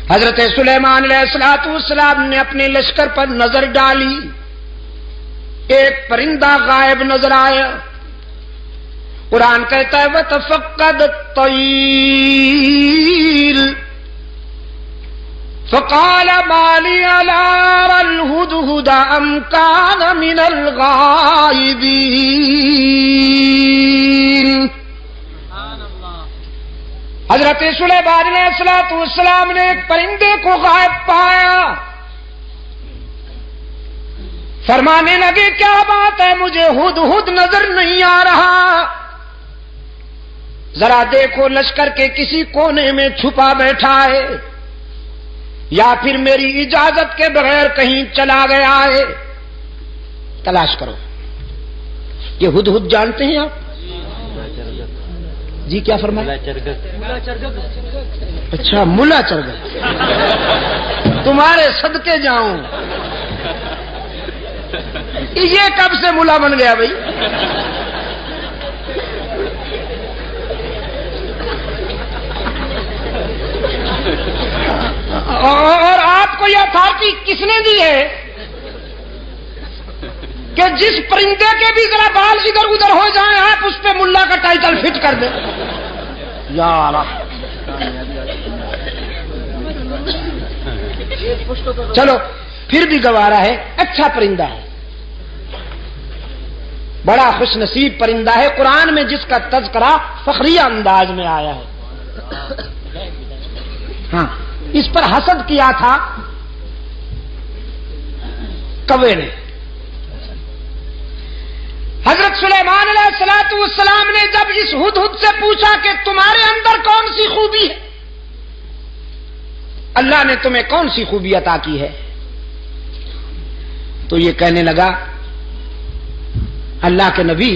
حضرت سلیمان علیہ السلام نے اپنے لشکر پر نظر ڈالی، ایک پرندہ غائب نظر آیا۔ قرآن کہتا ہے وَتَفَقَّدَ الطَّيْرَ فَقَالَ مَا لِي لَا أَرَى الْهُدْهُدَ أَمْ كَانَ مِنَ الْغَائِبِينَ۔ حضرت سلیمان علیہ السلام نے ایک پرندے کو غائب پایا، فرمانے لگے کیا بات ہے، مجھے ہدہد نظر نہیں آ رہا، ذرا دیکھو لشکر کے کسی کونے میں چھپا بیٹھا ہے یا پھر میری اجازت کے بغیر کہیں چلا گیا ہے، تلاش کرو۔ یہ ہدہد جانتے ہیں آپ؟ جی کیا فرمایا؟ اچھا ملا چرگت، تمہارے صدقے جاؤں، یہ کب سے ملا بن گیا بھائی؟ اور آپ کو یہ اتھارٹی کس نے دی ہے کہ جس پرندے کے بھی ذرا بال ادھر ادھر ہو جائیں آپ اس پہ ملا کا ٹائٹل فٹ کر دیں؟ یار چلو پھر بھی گوارا ہے، اچھا پرندہ ہے، بڑا خوش نصیب پرندہ ہے، قرآن میں جس کا تذکرہ فخریہ انداز میں آیا ہے۔ ہاں اس پر حسد کیا تھا کوے نے۔ حضرت سلیمان علیہ السلام نے جب اس ہدہد سے پوچھا کہ تمہارے اندر کون سی خوبی ہے، اللہ نے تمہیں کون سی خوبی عطا کی ہے، تو یہ کہنے لگا اللہ کے نبی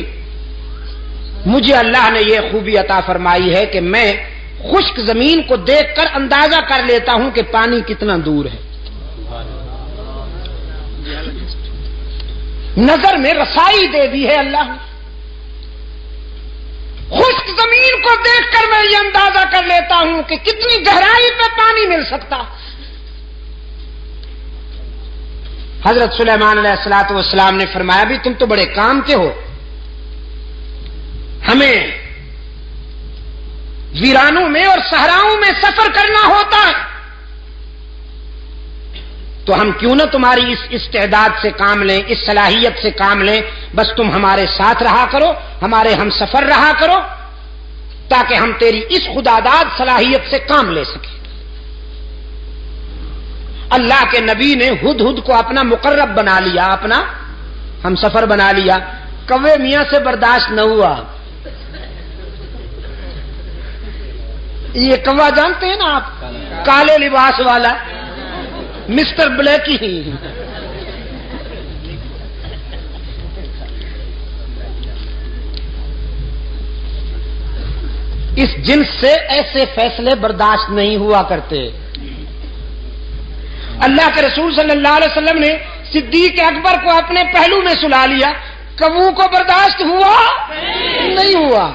مجھے اللہ نے یہ خوبی عطا فرمائی ہے کہ میں خشک زمین کو دیکھ کر اندازہ کر لیتا ہوں کہ پانی کتنا دور ہے، نظر میں رسائی دے دی ہے اللہ نے، خشک زمین کو دیکھ کر میں یہ اندازہ کر لیتا ہوں کہ کتنی گہرائی پہ پانی مل سکتا۔ حضرت سلیمان علیہ السلام نے فرمایا بھی تم تو بڑے کام کے ہو، ہمیں ویرانوں میں اور صحراؤں میں سفر کرنا ہوتا ہے، تو ہم کیوں نہ تمہاری اس استعداد سے کام لیں، اس صلاحیت سے کام لیں، بس تم ہمارے ساتھ رہا کرو، ہمارے ہم سفر رہا کرو، تاکہ ہم تیری اس خداداد صلاحیت سے کام لے سکیں۔ اللہ کے نبی نے ہدہد کو اپنا مقرب بنا لیا، اپنا ہم سفر بنا لیا، کوے میاں سے برداشت نہ ہوا۔ یہ کوا جانتے ہیں نا آپ، کالے لباس والا مسٹر بلیکی ہی، اس جنس سے ایسے فیصلے برداشت نہیں ہوا کرتے۔ اللہ کے رسول صلی اللہ علیہ وسلم نے صدیق اکبر کو اپنے پہلو میں سلا لیا، کبو کو برداشت ہوا نہیں ہوا،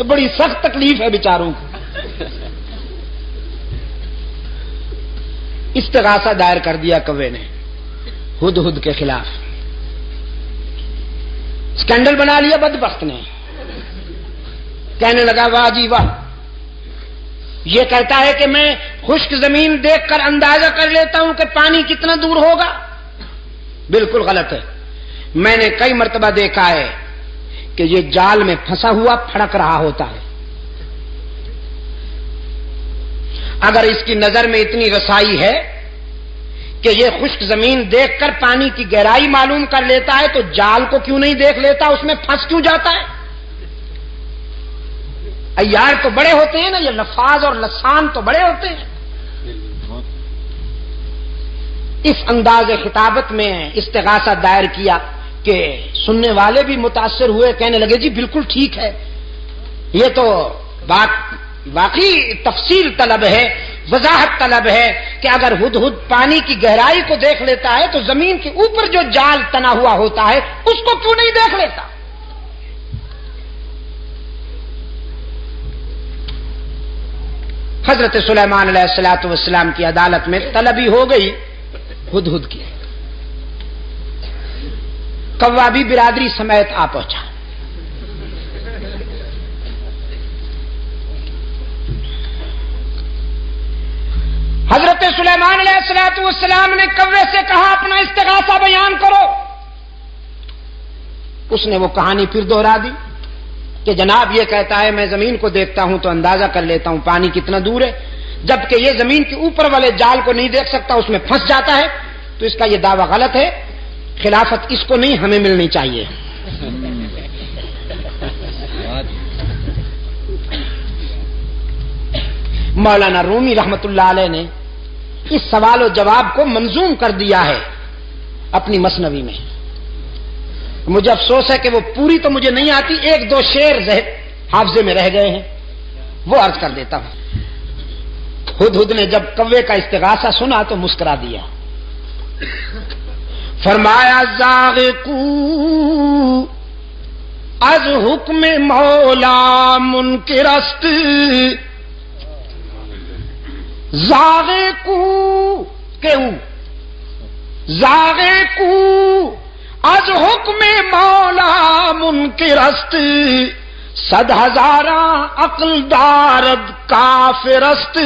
بڑی سخت تکلیف ہے بیچاروں کو۔ استغاثہ دائر کر دیا کوے نے ہدہد کے خلاف، اسکینڈل بنا لیا بدبخت نے، کہنے لگا واہ جی واہ، یہ کہتا ہے کہ میں خشک زمین دیکھ کر اندازہ کر لیتا ہوں کہ پانی کتنا دور ہوگا، بالکل غلط ہے۔ میں نے کئی مرتبہ دیکھا ہے کہ یہ جال میں پھنسا ہوا پھڑک رہا ہوتا ہے، اگر اس کی نظر میں اتنی رسائی ہے کہ یہ خشک زمین دیکھ کر پانی کی گہرائی معلوم کر لیتا ہے تو جال کو کیوں نہیں دیکھ لیتا، اس میں پھنس کیوں جاتا ہے؟ عیار تو بڑے ہوتے ہیں نا، یہ لفاظ اور لسان تو بڑے ہوتے ہیں۔ اس انداز خطابت میں استغاثہ دائر کیا کہ سننے والے بھی متاثر ہوئے، کہنے لگے جی بالکل ٹھیک ہے، یہ تو بات واقعی تفصیل طلب ہے، وضاحت طلب ہے کہ اگر ہدہد پانی کی گہرائی کو دیکھ لیتا ہے تو زمین کے اوپر جو جال تنا ہوا ہوتا ہے اس کو کیوں نہیں دیکھ لیتا؟ حضرت سلیمان علیہ الصلوۃ والسلام کی عدالت میں طلبی ہو گئی ہدہد کی. کوا بھی برادری سمیت آ پہنچا. حضرت سلیمان علیہ الصلوۃ والسلام نے کوے سے کہا اپنا استغاثہ بیان کرو. اس نے وہ کہانی پھر دوہرا دی کہ جناب یہ کہتا ہے میں زمین کو دیکھتا ہوں تو اندازہ کر لیتا ہوں پانی کتنا دور ہے، جبکہ یہ زمین کے اوپر والے جال کو نہیں دیکھ سکتا، اس میں پھنس جاتا ہے، تو اس کا یہ دعویٰ غلط ہے، خلافت اس کو نہیں ہمیں ملنی چاہیے. مولانا رومی رحمت اللہ علیہ نے اس سوال و جواب کو منظوم کر دیا ہے اپنی مثنوی میں. مجھے افسوس ہے کہ وہ پوری تو مجھے نہیں آتی، ایک دو شعر حافظے میں رہ گئے ہیں، وہ عرض کر دیتا ہوں. ہدہد نے جب کوے کا استغاثہ سنا تو مسکرا دیا. فرمایا زاغقو از حکم مولا منکرست، زاغقو کیوں زاغقو از حکم مولا منکرست، صد ہزاراں عقل دارد کافرست.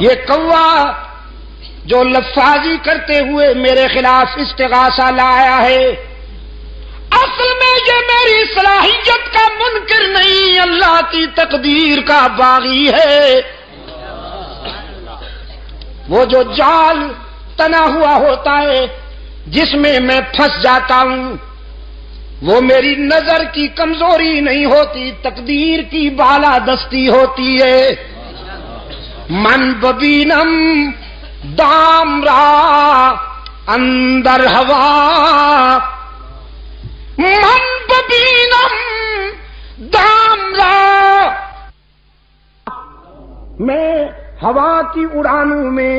یہ کوا جو لفاظی کرتے ہوئے میرے خلاف استغاثہ لایا ہے، اصل میں یہ میری صلاحیت کا منکر نہیں، اللہ کی تقدیر کا باغی ہے. وہ جو جال تنا ہوا ہوتا ہے جس میں میں پھنس جاتا ہوں، وہ میری نظر کی کمزوری نہیں ہوتی، تقدیر کی بالا دستی ہوتی ہے. من ببینم دام را اندر ہوا، من ببینم دام را، میں ہوا کی اڑانوں میں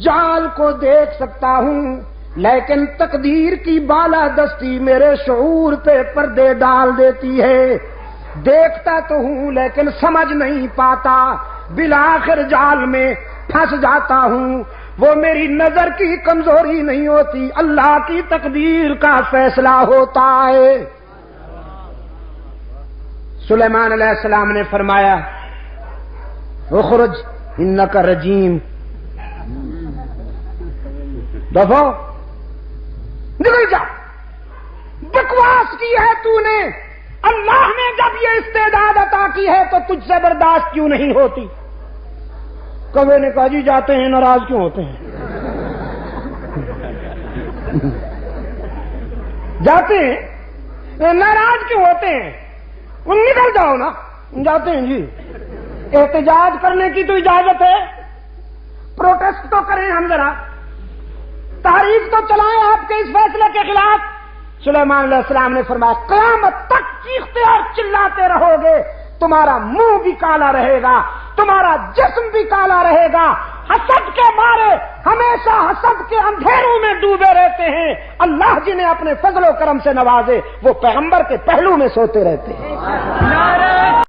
جال کو دیکھ سکتا ہوں، لیکن تقدیر کی بالا دستی میرے شعور پہ پردے ڈال دیتی ہے. دیکھتا تو ہوں لیکن سمجھ نہیں پاتا، بالآخر جال میں پھنس جاتا ہوں. وہ میری نظر کی کمزوری نہیں ہوتی، اللہ کی تقدیر کا فیصلہ ہوتا ہے. سلیمان علیہ السلام نے فرمایا اخرج انک رجیم، دفعو نکل جا، بکواس کی ہے تو نے. اللہ نے جب یہ استعداد عطا کی ہے تو تجھ سے برداشت کیوں نہیں ہوتی؟ کوے نے کہا جی جاتے ہیں، ناراض کیوں ہوتے ہیں؟ جاتے ہیں ناراض کیوں ہوتے ہیں؟ نکل جاؤ نا. جاتے ہیں جی. احتجاج کرنے کی تو اجازت ہے، پروٹیسٹ تو کریں ہم ذرا، تحریک تو چلائیں آپ کے اس فیصلے کے خلاف. سلیمان علیہ السلام نے فرمایا قیامت تک چیختے اور چلاتے رہو گے، تمہارا منہ بھی کالا رہے گا، تمہارا جسم بھی کالا رہے گا. حسد کے مارے ہمیشہ حسد کے اندھیروں میں ڈوبے رہتے ہیں. اللہ جنہیں اپنے فضل و کرم سے نوازے وہ پیغمبر کے پہلو میں سوتے رہتے ہیں.